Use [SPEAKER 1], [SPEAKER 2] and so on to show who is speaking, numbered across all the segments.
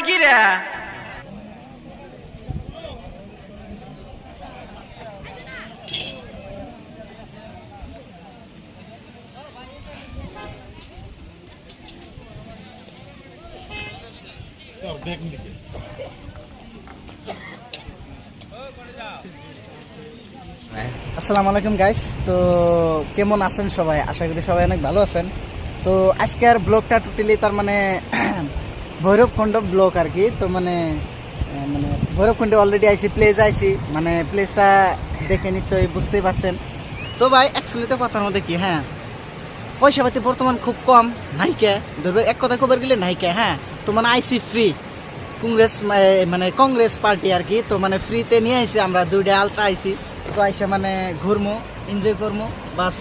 [SPEAKER 1] কি রে
[SPEAKER 2] আসসালামু আলাইকুম গাইস। তো কেমন আছেন সবাই? আশা করি সবাই অনেক ভালো আছেন। তো আজকের ব্লগটা টোটালি তার মানে ভৈরবকুণ্ড ব্লগ আর কি। তো মানে ভৈরবকুণ্ডে অলরেডি আইসি, প্লেস আইসি, মানে প্লেসটা দেখে নিশ্চয়ই বুঝতেই পারছেন। তো ভাই অ্যাকচুয়ালি তো কথার মধ্যে কি, হ্যাঁ পয়সা পাতি বর্তমান খুব কম, নাইকে ধরবে এক কথা খবর গেলে নাইকে। হ্যাঁ তো মানে আইসি ফ্রি কংগ্রেস পার্টি আর কি। তো মানে ফ্রিতে নিয়ে আইসি আমরা, দুইটা আলট্রা আইসি। তো আইসা মানে ঘুরমো, এনজয় করবো, বাস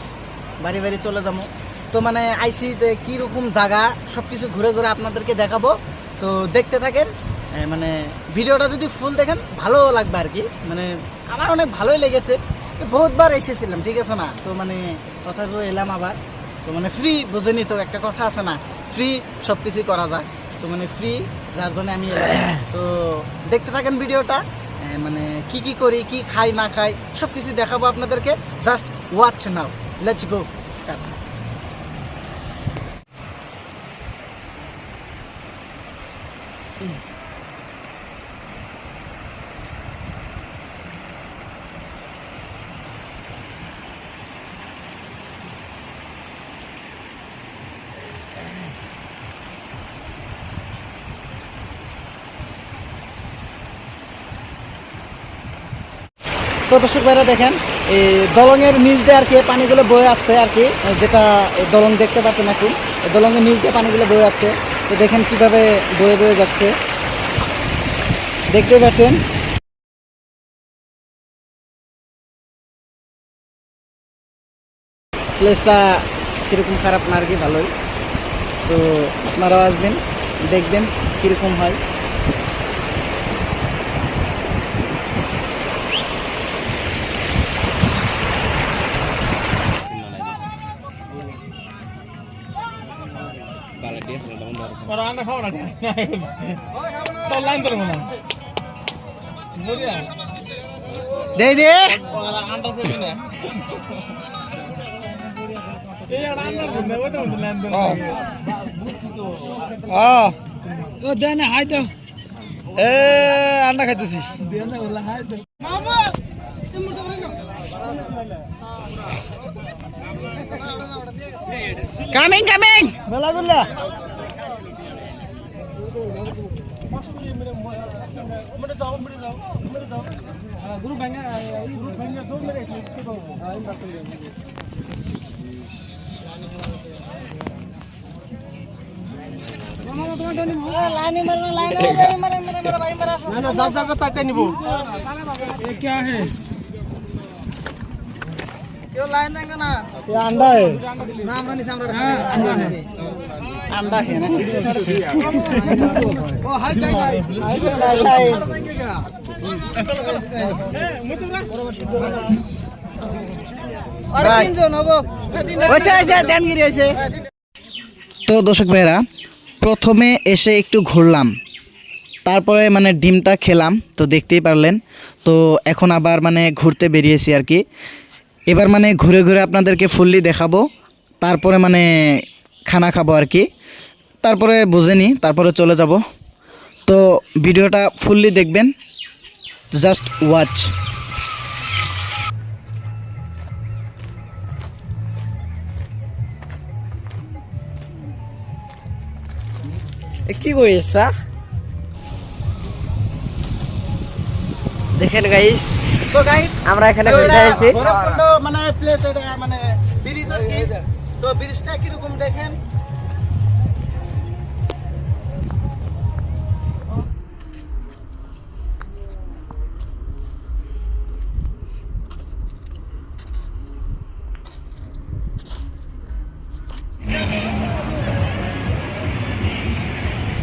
[SPEAKER 2] বাড়ি বাড়ি চলে যাবো। তো মানে আইসিতে কীরকম জায়গা সব কিছু ঘুরে ঘুরে আপনাদেরকে দেখাবো। তো দেখতে থাকেন, মানে ভিডিওটা যদি ফুল দেখেন ভালো লাগবে আর কি। মানে আমার অনেক ভালোই লেগেছে, বহুতবার এসেছিলাম, ঠিক আছে না? তো মানে তথাপিও এলাম আবার। তো মানে ফ্রি, বুঝেনি তো একটা কথা আছে না, ফ্রি সব কিছুই করা যায়। তো মানে ফ্রি, যার জন্য আমি এলাম। তো দেখতে থাকেন ভিডিওটা, মানে কি কি করি, কি খাই না খাই সব কিছু দেখাবো আপনাদেরকে। Just watch now, let's go. তো দর্শক ভাইরা দেখেন, এই দলঙের নিচ দিয়ে আর কি পানিগুলো বয়ে আসছে আর কি, যেটা দলং দেখতে পাচ্ছেন এখন, দলঙের নিচ দিয়ে পানিগুলো বয়ে যাচ্ছে। তো দেখেন কিভাবে বয়ে বয়ে যাচ্ছে, দেখতে পাচ্ছেন। প্লেসটা সেরকম খারাপ না আর কি, ভালোই। তো আপনারাও আসবেন, দেখবেন কীরকম হয়। দে দে আন্ডা খাইতেছি। কামিং কামিং মেলা করলা গ্রুপ ভাঙা দো মেরে क्या है? क्यों लाइन में ना? ये अंडा है। नाम रानी सामने अंडा है। अंडा है ना? ओ हाय जाए हाय हाय और तीन जन হবো। ওইছে ওইছে দেনগিরি হইছে। তো দর্শক ভাইরা, প্রথমে এসে একটু ঘুরলাম, তারপরে মানে ডিমটা খেলাম, তো দেখতেই পারলেন। তো এখন আবার মানে ঘুরতে বেরিয়েছি আর কি। এবার মানে ঘুরে ঘুরে আপনাদেরকে ফুললি দেখাবো, তারপরে মানে খানা খাবো আর কি। তারপরে বুঝেনি, তারপরে চলে যাব। তো ভিডিওটা ফুললি দেখবেন, জাস্ট ওয়াচ। কি করিস দেখেন গাইস। তো গাইস আমরা এখানে ঘুরতে আসছি, মানে প্লেস এটা মানে ব্রিজ আর কি। তো ব্রিজটা কি রকম দেখেন।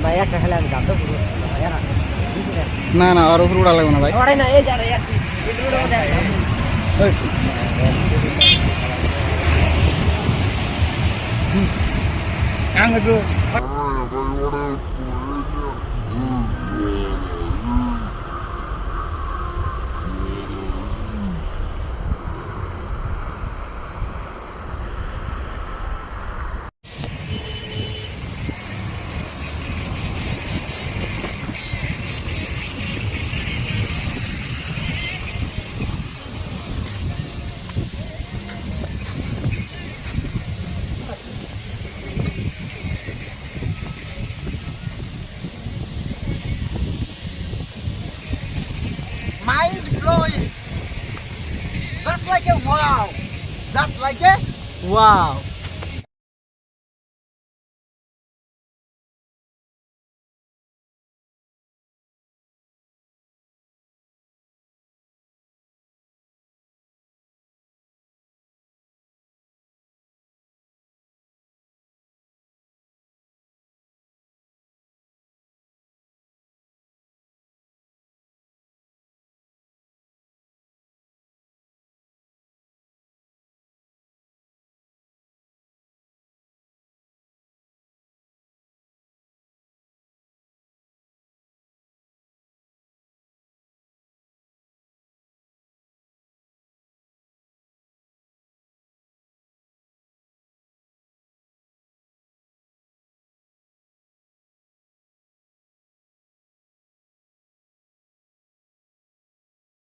[SPEAKER 2] ভাই একটা খেলে আমি যাব তো পুরো ভাই না না আর উপরে উড়া লাগবে না ভাই। ওড়াই না, এই যা রে একটু উড়ে দেখ। আঙ্গুর flowing. Just like a wow. Just like a wow.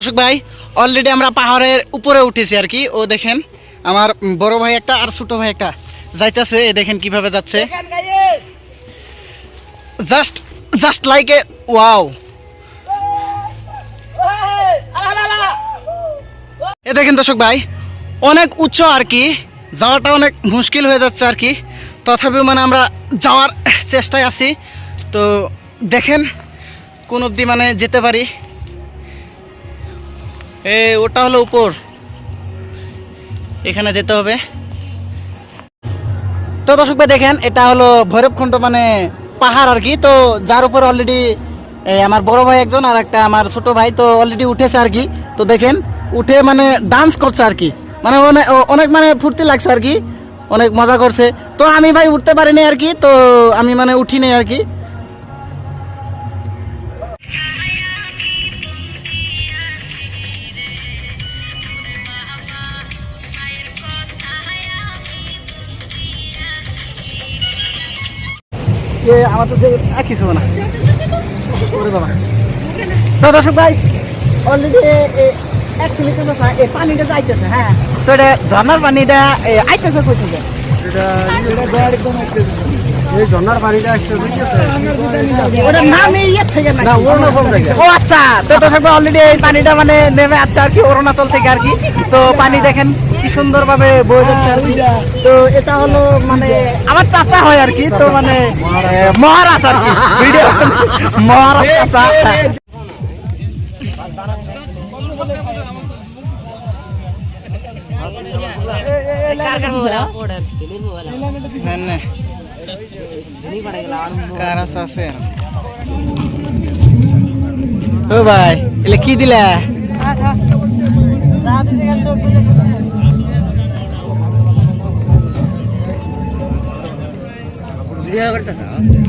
[SPEAKER 2] দর্শক ভাই অলরেডি আমরা পাহাড়ের উপরে উঠেছি আর কি। ও দেখেন আমার বড় ভাই একটা আর ছোট ভাই একটা যাইতেছে, দেখেন কিভাবে যাচ্ছে। Just just like a wow. এ দেখেন দর্শক ভাই অনেক উচ্চ আর কি, যাওয়াটা অনেক মুশকিল হয়ে যাচ্ছে আর কি, তথাপিও মানে আমরা যাওয়ার চেষ্টায় আছি। তো দেখেন কোন অবধি মানে যেতে পারি। ওটা হলো উপর, এখানে যেতে হবে। তো দর্শক ভাই দেখেন এটা হলো ভৈরবখণ্ড মানে পাহাড় আর কি। তো যার উপর অলরেডি আমার বড় ভাই একজন আর একটা আমার ছোট ভাই তো অলরেডি উঠেছে আর কি। তো দেখেন উঠে মানে ডান্স করছে আর কি, মানে অনেক মানে ফুর্তি লাগছে আর কি, অনেক মজা করছে। তো আমি ভাই উঠতে পারিনি আর কি, তো আমি মানে উঠিনি আর কি। আমার তো কিছু না বাবা। তো দর্শক ভাই অলরেডি অ্যাকচুয়ালি এই পানিটা যাইতেছে, হ্যাঁ। তো এটা ঝর্নার পানিটা আইতেছে কই থেকে?
[SPEAKER 1] এই ঝর্ণার পানিটা
[SPEAKER 2] ওটার নাম ইয়ে থেকে না, অরুণাচল থেকে। ও আচ্ছা, তো দর্শক ভাই অলরেডি এই পানিটা মানে নেমে আসছে আর কি অরুণাচল থেকে আর কি। তো পানি দেখেন কি সুন্দর ভাবে বয়ে যাচ্ছে আর কি। তো এটা হলো মানে আমার চাচা হয় আর কি, তো মানে মহারাজ আর কি, ভিডিও মহারাজ চাচা। ও ভাই এলে কি দিলা?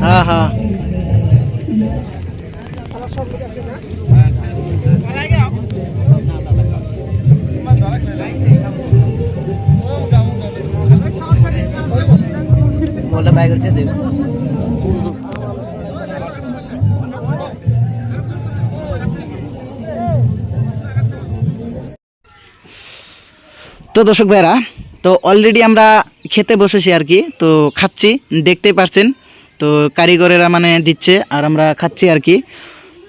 [SPEAKER 2] হ্যাঁ হ্যাঁ বলে বাই করছে দেবে। তো দর্শক ভাইরা তো অলরেডি আমরা খেতে বসেছি আর কি। তো খাচ্ছি, দেখতেই পারছেন। তো কারিগরেরা মানে দিচ্ছে আর আমরা খাচ্ছি আর কি।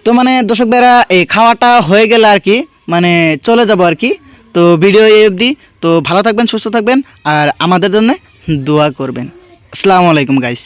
[SPEAKER 2] তো মানে দর্শক ভাইরা এই খাওয়াটা হয়ে গেলে আর কি মানে চলে যাব আর কি। তো ভিডিও এই অবধি। তো ভালো থাকবেন, সুস্থ থাকবেন আর আমাদের জন্য দোয়া করবেন। আসসালামু আলাইকুম গাইস।